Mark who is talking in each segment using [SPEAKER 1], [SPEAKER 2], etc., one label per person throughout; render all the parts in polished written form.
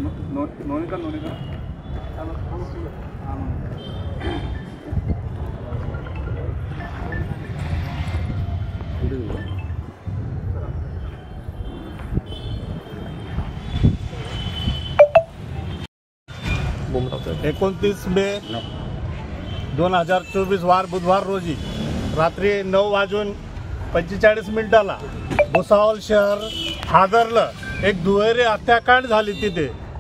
[SPEAKER 1] नोनिका
[SPEAKER 2] एकोणतीस मे 2024 वार बुधवार रोजी रात्री 9:45 भुसावळ शहर हादरलं। एक दुहेरी हत्याकांड झाली।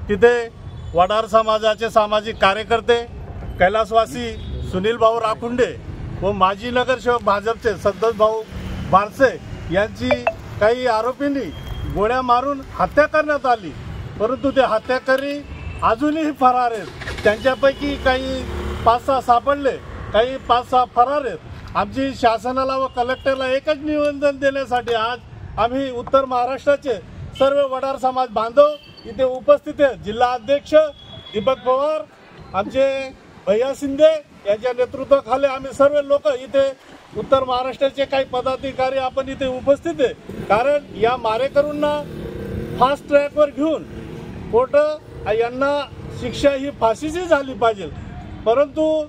[SPEAKER 2] तिथे वडार समाजाचे सामाजिक कार्यकर्ते कैलासवासी सुनील भाऊ राखुंडे व माजी नगरसेवक भाजपचे संतोष भाऊ बारसे यांची काही आरोपींनी गोळ्या मारून हत्या करण्यात आली, परंतु ते हत्याकरी अजूनही फरार आहेत। त्यांच्यापैकी काही 5-6 सापडले, काही 5-6 फरार आहेत। आमची शासनाला व कलेक्टरला एकच निवेदन देण्यासाठी आज आम्ही उत्तर महाराष्ट्राचे सर्व वडार समाज बांधव इथे उपस्थित आहेत। जिल्हा अध्यक्ष दीपक पवार, आमचे भैया शिंदे यांच्या नेतृत्वाखाली आम्ही सर्व लोक इथे उत्तर महाराष्ट्राचे काही पदाधिकारी आपण इथे उपस्थित आहे। कारण या मारेकरूंना फास्ट ट्रॅकवर घेऊन कोर्ट यांना शिक्षा ही फाशीची झाली पाहिजे, परंतु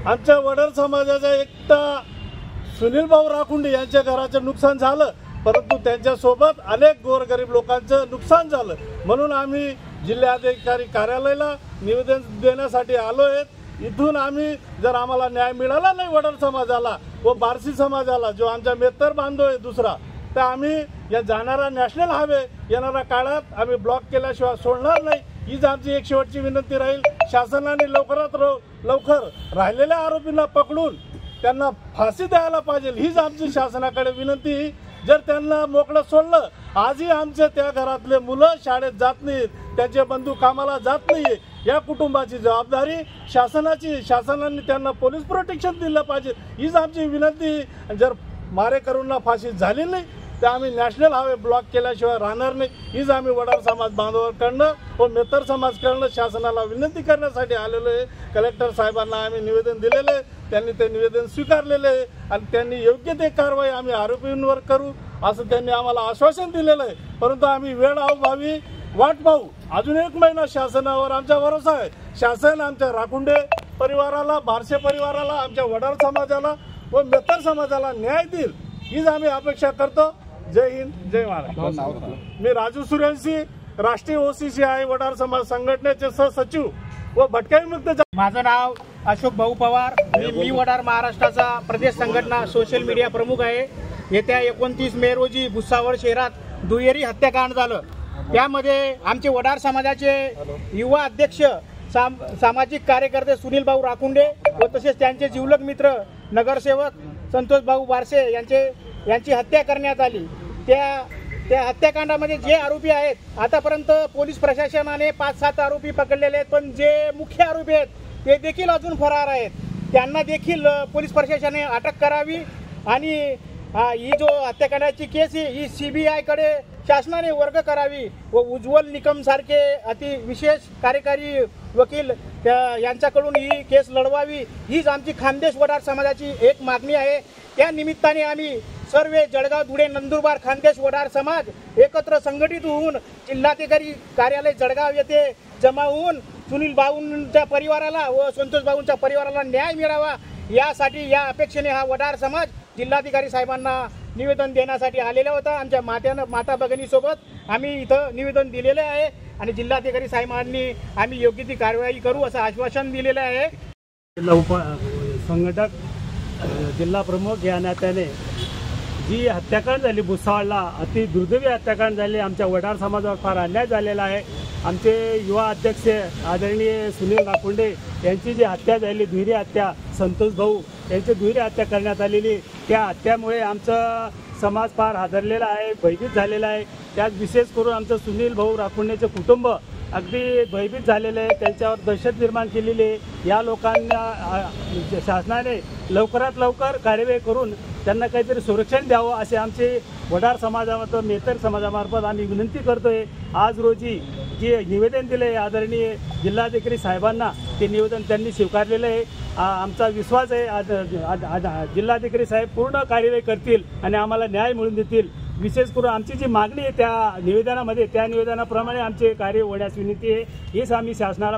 [SPEAKER 2] आमच्या वडार समाजाचा एकटा सुनील भाऊ राखुंडे यांच्या घराचं नुकसान झालं, परंतु त्यांच्यासोबत अनेक गोरगरीब लोकांचं नुकसान झालं। म्हणून आम्ही जिल्हाधिकारी कार्यालयाला निवेदन देण्यासाठी आलो आहेत। इथून आम्ही जर आम्हाला न्याय मिळाला नाही वडार समाजाला व बारसी समाजाला, जो आमचा मेत्तर बांधव आहे दुसरा, तर आम्ही या जाणारा नॅशनल हायवे येणाऱ्या काळात आम्ही ब्लॉक केल्याशिवाय सोडणार नाही। हीच आमची एक शेवटची विनंती राहील। शासनाने लवकरात लवकर राहिलेल्या आरोपींना पकडून त्यांना फाशी द्यायला पाहिजे, हीच आमची शासनाकडे विनंती। जर त्यांना मोकळं सोडलं, आजही आमचे त्या घरातले मुलं शाळेत जात नाहीत, त्यांचे बंधू कामाला जात नाही, या कुटुंबाची जबाबदारी शासनाची। शासनाने त्यांना पोलीस प्रोटेक्शन दिलं पाहिजे, हीच आमची विनंती। जर मारेकरूंना फाशी झाली नाही तर आम्ही नॅशनल हायवे ब्लॉक केल्याशिवाय राहणार नाही, हीच आम्ही वडार समाज बांधवांकडनं व मेत्तर समाजकडनं शासनाला विनंती करण्यासाठी आलेलो आहे। कलेक्टर साहेबांना आम्ही निवेदन दिलेलं आहे, त्यांनी ते निवेदन स्वीकारलेलं आहे आणि त्यांनी योग्य ते कारवाई आम्ही आरोपींवर करू असं त्यांनी आम्हाला आश्वासन दिलेलं आहे। परंतु आम्ही वेळ अभावी वाट पाहू। अजून 1 महिना शासनावर आमचा भरोसा आहे। शासन आमच्या राखुंडे परिवाराला, बारसे परिवाराला, आमच्या वडार समाजाला व मेत्तर समाजाला न्याय देईल, हीच आम्ही अपेक्षा करतो। जय हिंद, जय महाराष्ट्र। मी राजू सूर्यवंशी, राष्ट्रीय OCCI वडार समाज संघटनेचे सहसचिव व भटक्या विमुक्त।
[SPEAKER 3] माझं नाव अशोक भाऊ पवार, मी वडार महाराष्ट्राचा प्रदेश संघटना सोशल मीडिया प्रमुख आहे। येत्या 29 मे रोजी भुसावळ शहरात दुहेरी हत्याकांड झालं। त्यामध्ये आमचे वडार समाजाचे युवा अध्यक्ष सामाजिक कार्यकर्ते सुनील भाऊ राखुंडे व तसेच त्यांचे जिवलग मित्र नगरसेवक संतोष भाऊ बारसे यांची हत्या करण्यात आली। त्या हत्याकांडामध्ये जे आरोपी आहेत, आतापर्यंत पोलीस प्रशासनाने 5-7 आरोपी पकडलेले आहेत, पण जे मुख्य आरोपी आहेत ते देखील अजून फरार आहेत। त्यांना देखील पोलीस प्रशासनाने अटक करावी आणि ही जो हत्याकांडाची केस ही CBI कडे शासनाने वर्ग करावी व उज्ज्वल निकम सारखे अति विशेष कार्यकारी वकील यांच्याकडून ही केस लढवावी, हीच आमची खानदेश वडार समाजाची एक मागणी आहे। त्या निमित्ताने आम्ही सर्व जळगाव, धुळे, नंदुरबार, खानदेश वडार समाज एकत्र संघटित होऊन जिल्हाधिकारी कार्यालय जळगाव येथे जमा होऊन सुनील भाऊंच्या परिवाराला व संतोष भाऊंच्या परिवाराला न्याय मिळावा यासाठी, या अपेक्षेने हा वडार समाज जिल्हाधिकारी साहेबांना निवेदन देण्यासाठी आलेला होता। आमच्या माता भगिनीसोबत आम्ही इथं निवेदन दिलेले आहे आणि जिल्हाधिकारी साहेबांनी आम्ही योग्य ती कारवाई करू असं आश्वासन दिलेलं आहे।
[SPEAKER 4] संघटक जिल्हा प्रमुख या नात्याने जी हत्याकांड झाली भुसावळला, अति दुर्दैवी हत्याकांड झाले, आमच्या वडार समाजावर फार अन्याय झालेला आहे। आमचे युवा अध्यक्ष आदरणीय सुनील राखुंडे यांची जी हत्या झाली, दुहेरी हत्या, संतोष भाऊ यांची दुहेरी हत्या करण्यात आलेली, त्या हत्यामुळे आमचा समाज फार हादरलेला आहे, भयभीत झालेला आहे। त्यात विशेष करून आमचं सुनील भाऊ राखुंडेचे कुटुंब अगदी भयभीत झालेले आहे, त्यांच्यावर दहशत निर्माण केलेली आहे। या लोकांना शासनाने लवकरात लवकर कार्यवाही करून त्यांना काहीतरी संरक्षण द्यावं असे आमचे वडार समाजामार्फत, मेत्तर समाजामार्फत आम्ही विनंती करतोय। आज रोजी जे निवेदन दिले आदरणीय जिल्हाधिकारी साहेबांना, ते निवेदन त्यांनी स्वीकारलेलं आहे। आमचा विश्वास आहे जिल्हाधिकारी साहेब पूर्ण कार्यवाही करतील आणि आम्हाला न्याय मिळवून देतील। विशेष करून आमची जी मागणी आहे त्या निवेदनामध्ये, त्या निवेदनाप्रमाणे आमचे कार्य होण्यास विनंती आहे. हेच आम्ही शासनाला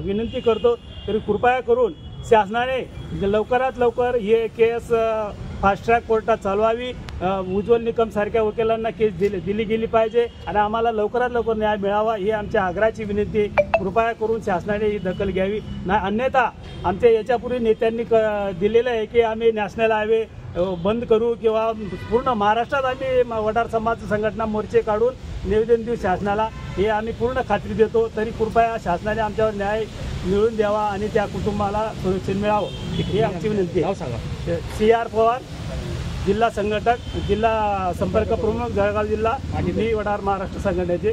[SPEAKER 4] विनंती करतो. तरी कृपया करून शासनाने लवकरात लवकर हे केस फास्ट ट्रॅक कोर्टात चालवावी. उज्ज्वल निकम सारख्या वकिलांना केस दिली गेली पाहिजे आणि आम्हाला लवकरात लवकर न्याय मिळावा ही आमच्या आग्रहाची विनंती. कृपया करून शासनाने ही दखल घ्यावी. नाही अन्यथा आमच्या याच्यापूर्वी नेत्यांनी दिलेलं आहे की आम्ही नॅशनल हायवे बंद करू किंवा पूर्ण महाराष्ट्रात आम्ही वडार समाज संघटना मोर्चे काढून निवेदन देऊ शासनाला. हे आम्ही पूर्ण खात्री देतो. तरी कृपया शासनाने आमच्यावर न्याय मिळवून द्यावा आणि त्या कुटुंबाला संरक्षण मिळावं ही आमची विनंती आहे. CR पवार, जिल्हा संघटक, जिल्हा संपर्क प्रमुख, जळगाव जिल्हा आणि मी वडार महाराष्ट्र संघटनेचे.